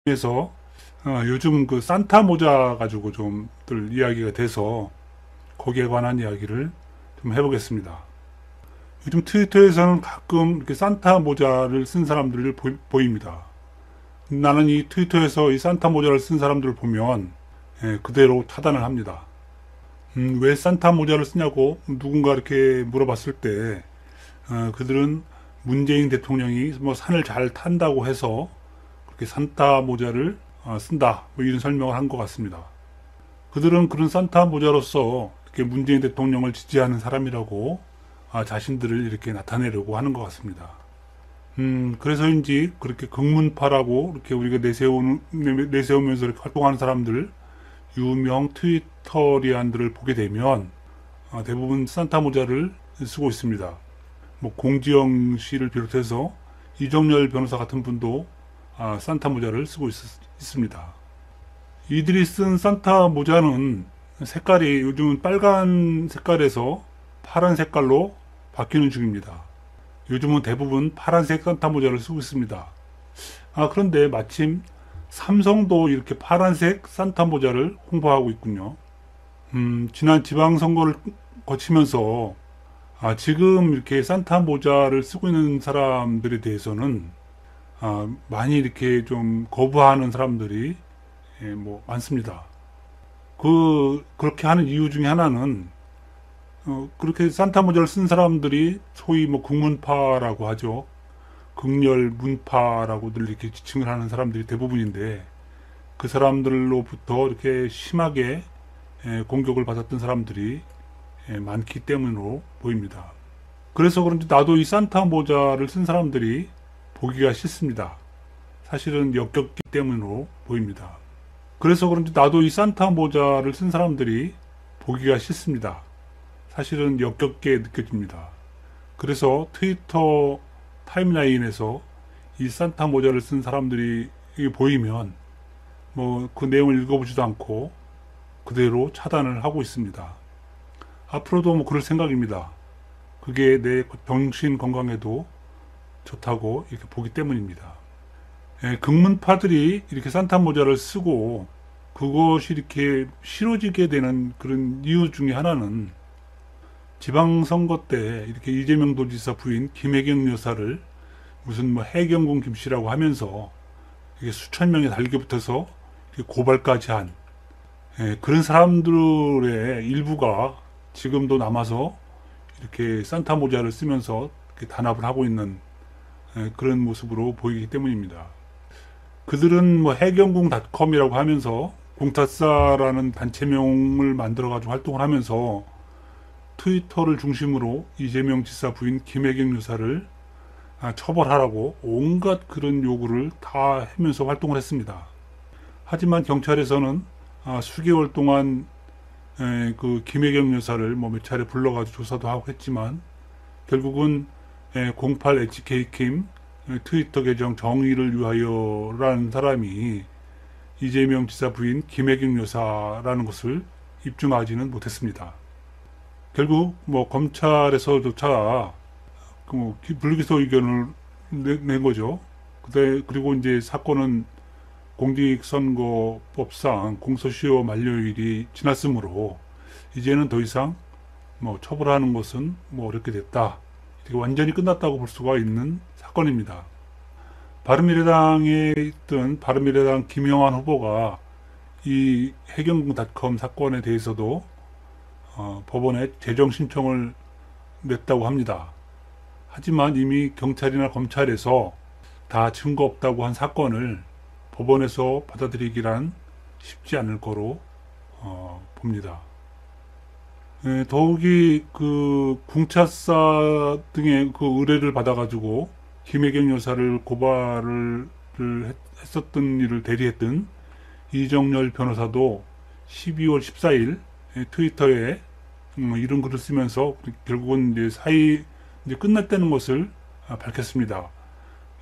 그래서 요즘 그 산타 모자 가지고 좀들 이야기가 돼서 거기에 관한 이야기를 좀 해보겠습니다. 요즘 트위터에서는 가끔 이렇게 산타 모자를 쓴 사람들을 보입니다. 나는 이 트위터에서 이 산타 모자를 쓴 사람들을 보면 그대로 차단을 합니다. 왜 산타 모자를 쓰냐고 누군가 이렇게 물어봤을 때 그들은 문재인 대통령이 뭐 산을 잘 탄다고 해서 그렇게 산타 모자를 쓴다 뭐 이런 설명을 한 것 같습니다. 그들은 그런 산타 모자로서 이렇게 문재인 대통령을 지지하는 사람이라고 자신들을 이렇게 나타내려고 하는 것 같습니다. 그래서인지 그렇게 극문파라고 이렇게 우리가 내세우면서 이렇게 활동하는 사람들, 유명 트위터리안들을 보게 되면 대부분 산타 모자를 쓰고 있습니다. 뭐 공지영 씨를 비롯해서 이정열 변호사 같은 분도 산타 모자를 쓰고 있습니다. 이들이 쓴 산타 모자는 색깔이 요즘은 빨간 색깔에서 파란 색깔로 바뀌는 중입니다. 요즘은 대부분 파란색 산타 모자를 쓰고 있습니다. 그런데 마침 삼성도 이렇게 파란색 산타 모자를 홍보하고 있군요. 지난 지방선거를 거치면서 지금 이렇게 산타 모자를 쓰고 있는 사람들에 대해서는 많이 이렇게 좀 거부하는 사람들이 뭐 많습니다. 그렇게 하는 이유 중에 하나는 그렇게 산타 모자를 쓴 사람들이 소위 뭐 극문파라고 하죠. 극렬 문파라고들 이렇게 지칭을 하는 사람들이 대부분인데 그 사람들로부터 이렇게 심하게 공격을 받았던 사람들이 많기 때문으로 보입니다. 그래서 그런지 나도 이 산타 모자를 쓴 사람들이 보기가 싫습니다. 사실은 역겹기 때문으로 보입니다. 그래서 그런지 나도 이 산타 모자를 쓴 사람들이 보기가 싫습니다. 사실은 역겹게 느껴집니다. 그래서 트위터 타임라인에서 이 산타 모자를 쓴 사람들이 보이면 뭐 그 내용을 읽어보지도 않고 그대로 차단을 하고 있습니다. 앞으로도 뭐 그럴 생각입니다. 그게 내 정신 건강에도 좋다고 이렇게 보기 때문입니다. 극문파들이 이렇게 산타 모자를 쓰고 그것이 이렇게 싫어지게 되는 그런 이유 중에 하나는 지방선거 때 이렇게 이재명 도지사 부인 김혜경 여사를 무슨 뭐 해경군 김씨라고 하면서 이게 수천 명이 달겨붙어서 고발까지 한 그런 사람들의 일부가 지금도 남아서 이렇게 산타 모자를 쓰면서 단합을 하고 있는 그런 모습으로 보이기 때문입니다. 그들은 뭐 해경궁닷컴이라고 하면서 공타사라는 단체명을 만들어가지고 활동을 하면서 트위터를 중심으로 이재명 지사 부인 김혜경 여사를 처벌하라고 온갖 그런 요구를 다 하면서 활동을 했습니다. 하지만 경찰에서는 수개월 동안 그 김혜경 여사를 뭐 몇 차례 불러가지고 조사도 하고 했지만 결국은 08HK킴 트위터 계정 정의를 위하여라는 사람이 이재명 지사 부인 김혜경 여사라는 것을 입증하지는 못했습니다. 결국 뭐 검찰에서조차 그 불기소 의견을 낸 거죠. 그리고 이제 사건은 공직선거법상 공소시효 만료일이 지났으므로 이제는 더 이상 뭐 처벌하는 것은 뭐 어렵게 됐다. 이렇게 완전히 끝났다고 볼 수가 있는 사건입니다. 바른미래당에 있던 바른미래당 김영환 후보가 이 해경궁닷컴 사건에 대해서도 법원에 재정 신청을 냈다고 합니다. 하지만 이미 경찰이나 검찰에서 다 증거 없다고 한 사건을 법원에서 받아들이기란 쉽지 않을 거로 봅니다. 더욱이 그 궁차사 등의 그 의뢰를 받아가지고 김혜경 여사를 고발을 했었던 일을 대리했던 이정열 변호사도 12월 14일 트위터에 이런 글을 쓰면서 결국은 이제 끝났다는 것을 밝혔습니다.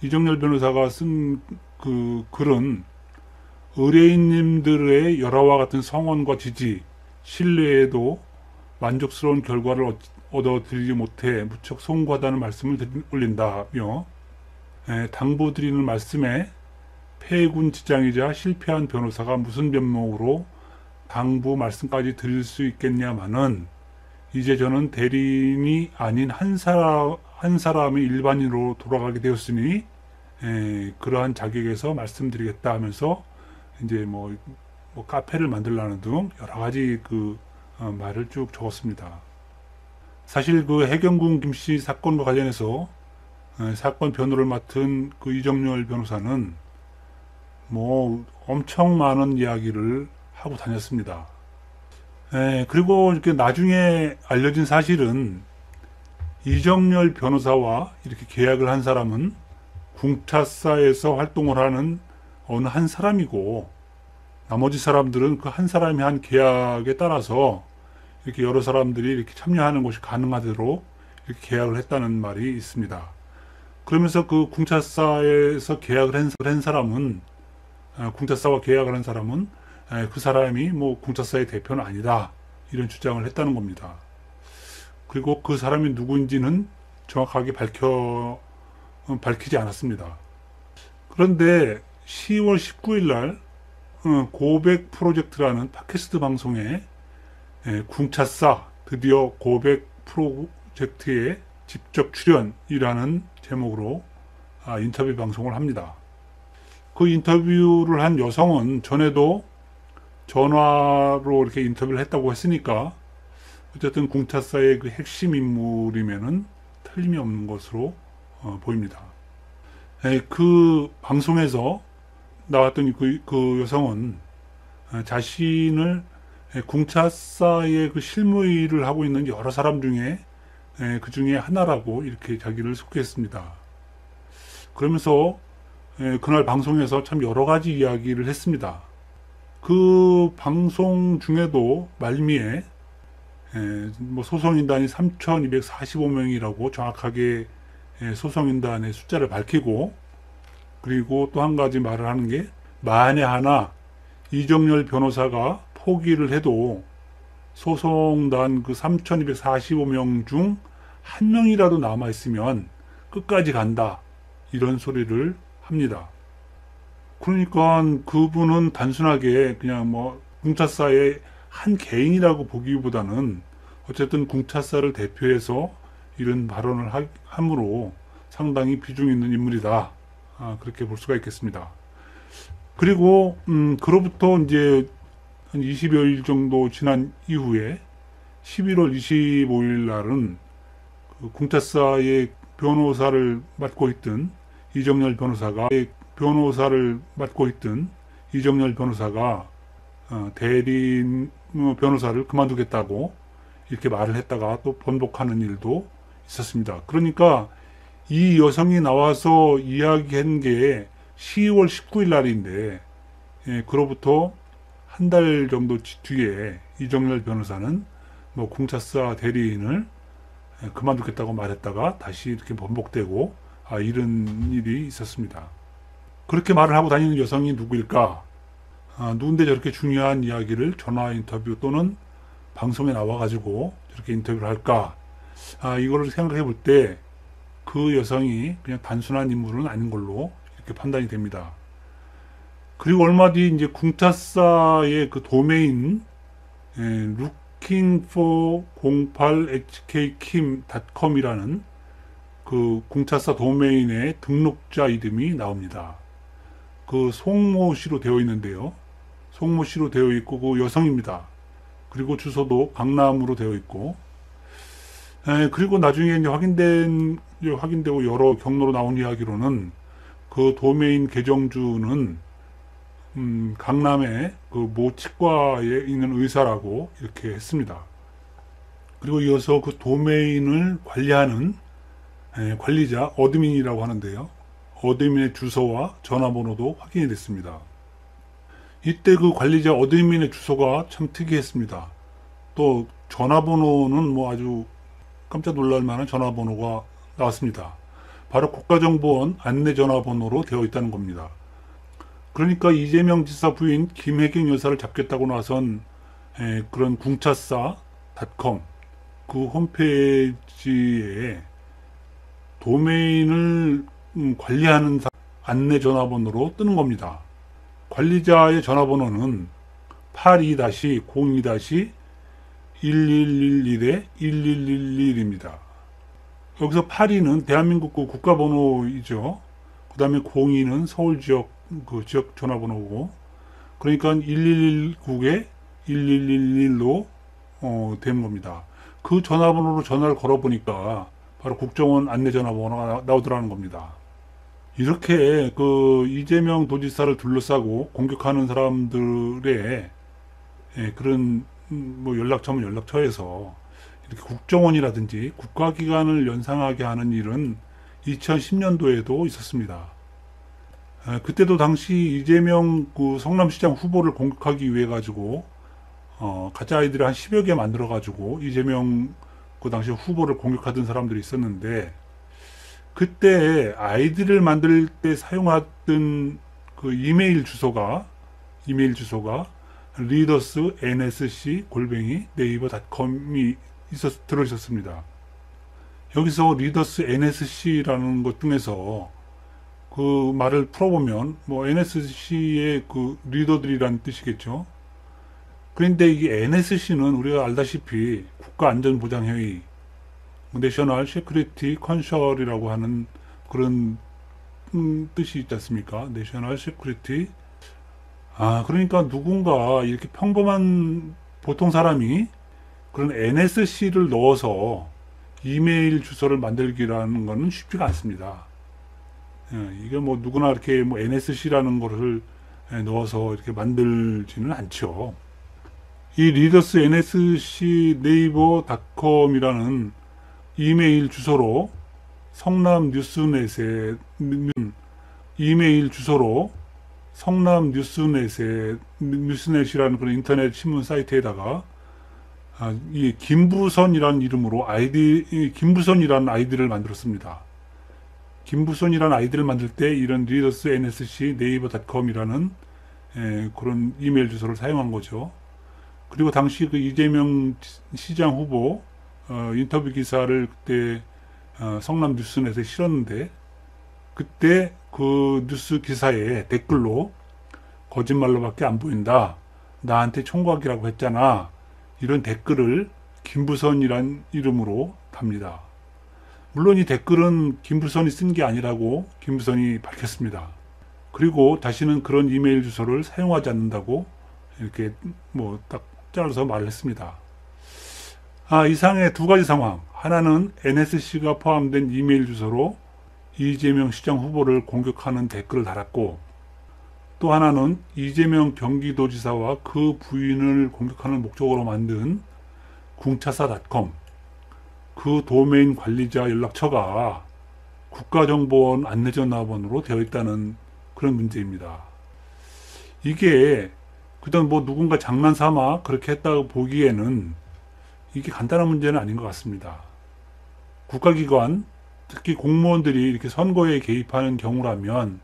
이정열 변호사가 쓴 그 글은 의뢰인님들의 열화와 같은 성원과 지지, 신뢰에도 만족스러운 결과를 얻어들이지 못해 무척 송구하다는 말씀을 올린다며 당부드리는 말씀에 폐군 지장이자 실패한 변호사가 무슨 면목으로 당부 말씀까지 드릴 수 있겠냐마는 이제 저는 대리인이 아닌 한 사람의 일반인으로 돌아가게 되었으니 그러한 자격에서 말씀드리겠다 하면서 이제 뭐 카페를 만들라는 등 여러 가지 말을 쭉 적었습니다. 사실 해경군 김씨 사건과 관련해서 사건 변호를 맡은 이정열 변호사는 뭐 엄청 많은 이야기를 하고 다녔습니다. 그리고 이렇게 나중에 알려진 사실은 이정열 변호사와 이렇게 계약을 한 사람은 궁차사에서 활동을 하는 어느 한 사람이고, 나머지 사람들은 그 한 사람이 한 계약에 따라서 이렇게 여러 사람들이 이렇게 참여하는 것이 가능하도록 이렇게 계약을 했다는 말이 있습니다. 그러면서 궁차사에서 계약을 한 사람은, 궁차사와 계약을 한 사람은 그 사람이 뭐 궁차사의 대표는 아니다, 이런 주장을 했다는 겁니다. 그리고 그 사람이 누구인지는 정확하게 밝히지 않았습니다. 그런데 10월 19일 날 고백 프로젝트라는 팟캐스트 방송에 궁차사 드디어 고백 프로젝트에 직접 출연이라는 제목으로 인터뷰 방송을 합니다. 그 인터뷰를 한 여성은 전에도 전화로 이렇게 인터뷰를 했다고 했으니까 어쨌든 궁차사의 그 핵심 인물이면은 틀림이 없는 것으로 보입니다. 그 방송에서 나왔던 그 여성은 자신을 궁차사의 그 실무일을 하고 있는 여러 사람 중에 그 중에 하나라고 이렇게 자기를 소개했습니다. 그러면서 그날 방송에서 참 여러 가지 이야기를 했습니다. 그 방송 중에도 말미에 뭐 소송인단이 3,245명이라고 정확하게 소송인단의 숫자를 밝히고, 그리고 또 한 가지 말을 하는 게, 만에 하나 이정열 변호사가 포기를 해도 소송단 그 3,245명 중 한 명이라도 남아있으면 끝까지 간다, 이런 소리를 합니다. 그러니까 그분은 단순하게 그냥 뭐 궁차사의 한 개인이라고 보기보다는 어쨌든 궁차사를 대표해서 이런 발언을 함으로 상당히 비중 있는 인물이다, 그렇게 볼 수가 있겠습니다. 그리고 그로부터 이제 한 20여일 정도 지난 이후에 11월 25일 날은 그 궁차사의 변호사를 맡고 있던 이정열 변호사가 대리인 변호사를 그만두겠다고 이렇게 말을 했다가 또 번복하는 일도 있었습니다. 그러니까 이 여성이 나와서 이야기한 게 10월 19일 날인데, 그로부터 한 달 정도 뒤에 이정열 변호사는 뭐 궁차사 대리인을 그만두겠다고 말했다가 다시 이렇게 번복되고, 이런 일이 있었습니다. 그렇게 말을 하고 다니는 여성이 누구일까? 누군데 저렇게 중요한 이야기를 전화 인터뷰 또는 방송에 나와가지고 저렇게 인터뷰를 할까? 이거를 생각해 볼 때 그 여성이 그냥 단순한 인물은 아닌 걸로 이렇게 판단이 됩니다. 그리고 얼마 뒤 이제 궁차사의 그 도메인 lookingfor08hkkim.com이라는 그 궁차사 도메인의 등록자 이름이 나옵니다. 그 송모 씨로 되어 있는데요. 송모 씨로 되어 있고 그 여성입니다. 그리고 주소도 강남으로 되어 있고, 그리고 나중에 이제 확인되고 여러 경로로 나온 이야기로는 그 도메인 계정주는 강남의 그 모 치과에 있는 의사라고 이렇게 했습니다. 그리고 이어서 그 도메인을 관리하는 관리자 어드민이라고 하는데요. 어드민의 주소와 전화번호도 확인이 됐습니다. 이때 그 관리자 어드민의 주소가 참 특이했습니다. 또 전화번호는 뭐 아주 깜짝 놀랄 만한 전화번호가 나왔습니다. 바로 국가정보원 안내전화번호로 되어 있다는 겁니다. 그러니까 이재명 지사 부인 김혜경 여사를 잡겠다고 나선 그런 궁차사.com 그 홈페이지에 도메인을 관리하는 안내 전화번호로 뜨는 겁니다. 관리자의 전화번호는 82-02-1111-1111입니다. 여기서 82는 대한민국 국가번호이죠. 그 다음에 02는 서울 지역 지역 전화번호고, 그러니까 1119에 1111로 된 겁니다. 그 전화번호로 전화를 걸어보니까 바로 국정원 안내 전화번호가 나오더라는 겁니다. 이렇게 이재명 도지사를 둘러싸고 공격하는 사람들의 그런 연락처면 연락처에서 이렇게 국정원이라든지 국가기관을 연상하게 하는 일은 2010년도에도 있었습니다. 그때도 당시 이재명 성남시장 후보를 공격하기 위해 가지고 가짜 아이디를 한 10여 개 만들어 가지고 이재명 당시 후보를 공격하던 사람들이 있었는데, 그때 아이디를 만들 때 사용하던 이메일 주소가 readersnsc@naver.com이 들어있었습니다. 여기서 readers nsc라는 것 중에서 그 말을 풀어보면 NSC의 리더들이라는 뜻이겠죠. 그런데 이게 NSC는 우리가 알다시피 국가안전보장회의, 내셔널 시큐리티 컨셜이라고 하는 그런 뜻이 있지 않습니까? 내셔널 시큐리티. 그러니까 누군가 이렇게 평범한 보통 사람이 그런 NSC를 넣어서 이메일 주소를 만들기라는 것은 쉽지가 않습니다. 이게 누구나 이렇게 NSC라는 것을 넣어서 이렇게 만들지는 않죠. 이 리더스 nsc 네이버닷컴이라는 이메일 주소로 성남 뉴스넷이라는 그런 인터넷 신문 사이트에다가 이 김부선이라는 이름으로 김부선이라는 아이디를 만들었습니다. 김부선이라는 아이디를 만들 때 이런 리더스 nsc 네이버닷컴이라는 그런 이메일 주소를 사용한 거죠. 그리고 당시 이재명 시장 후보 인터뷰 기사를 그때 성남 뉴스넷에 실었는데, 그때 그 뉴스 기사에 댓글로 거짓말로밖에 안 보인다, 나한테 총각이라고 했잖아, 이런 댓글을 김부선이란 이름으로 답니다. 물론 이 댓글은 김부선이 쓴 게 아니라고 김부선이 밝혔습니다. 그리고 다시는 그런 이메일 주소를 사용하지 않는다고 이렇게 딱 잘라서 말을 했습니다. 이상의 두 가지 상황. 하나는 NSC가 포함된 이메일 주소로 이재명 시장 후보를 공격하는 댓글을 달았고, 또 하나는 이재명 경기도지사와 그 부인을 공격하는 목적으로 만든 궁차사.com, 그 도메인 관리자 연락처가 국가정보원 안내전화번호로 되어 있다는 그런 문제입니다. 이게 그냥 누군가 장난삼아 그렇게 했다고 보기에는 이게 간단한 문제는 아닌 것 같습니다. 국가기관, 특히 공무원들이 이렇게 선거에 개입하는 경우라면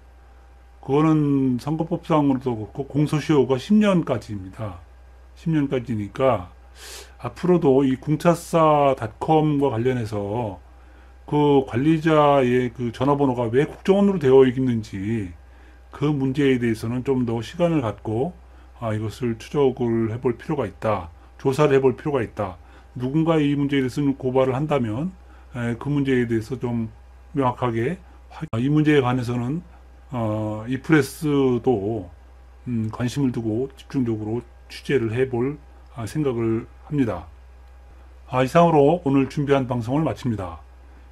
그거는 선거법상으로도 그렇고 공소시효가 10년까지입니다. 10년까지니까 앞으로도 이 궁차사.com과 관련해서 그 관리자의 그 전화번호가 왜 국정원으로 되어 있는지 그 문제에 대해서는 좀 더 시간을 갖고 이것을 추적을 해볼 필요가 있다. 조사를 해볼 필요가 있다. 누군가 이 문제에 대해서는 고발을 한다면 그 문제에 대해서 좀 명확하게 이 문제에 관해서는 이프레스도 관심을 두고 집중적으로 취재를 해볼 생각을 합니다. 이상으로 오늘 준비한 방송을 마칩니다.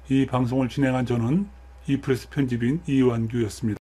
이 방송을 진행한 저는 이프레스 편집인 이완규였습니다.